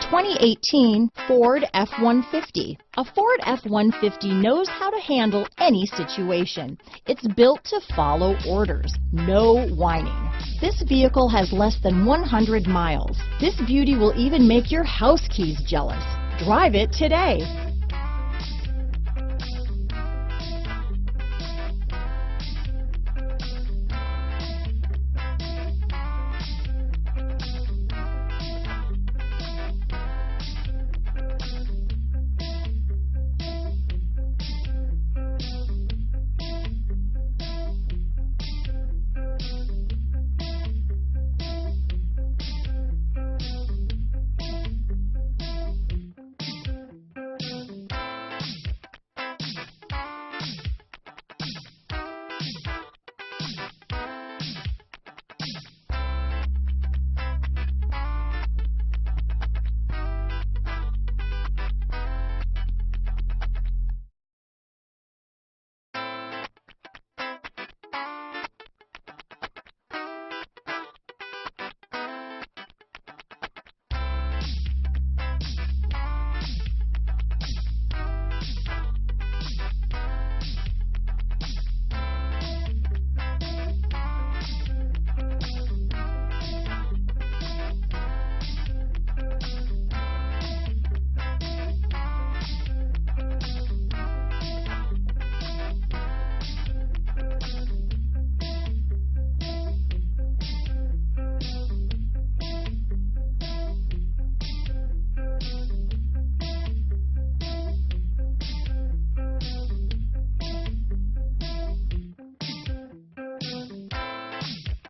2018 Ford F-150. A Ford F-150 knows how to handle any situation. It's built to follow orders, no whining. This vehicle has less than 100 miles. This beauty will even make your house keys jealous. Drive it today.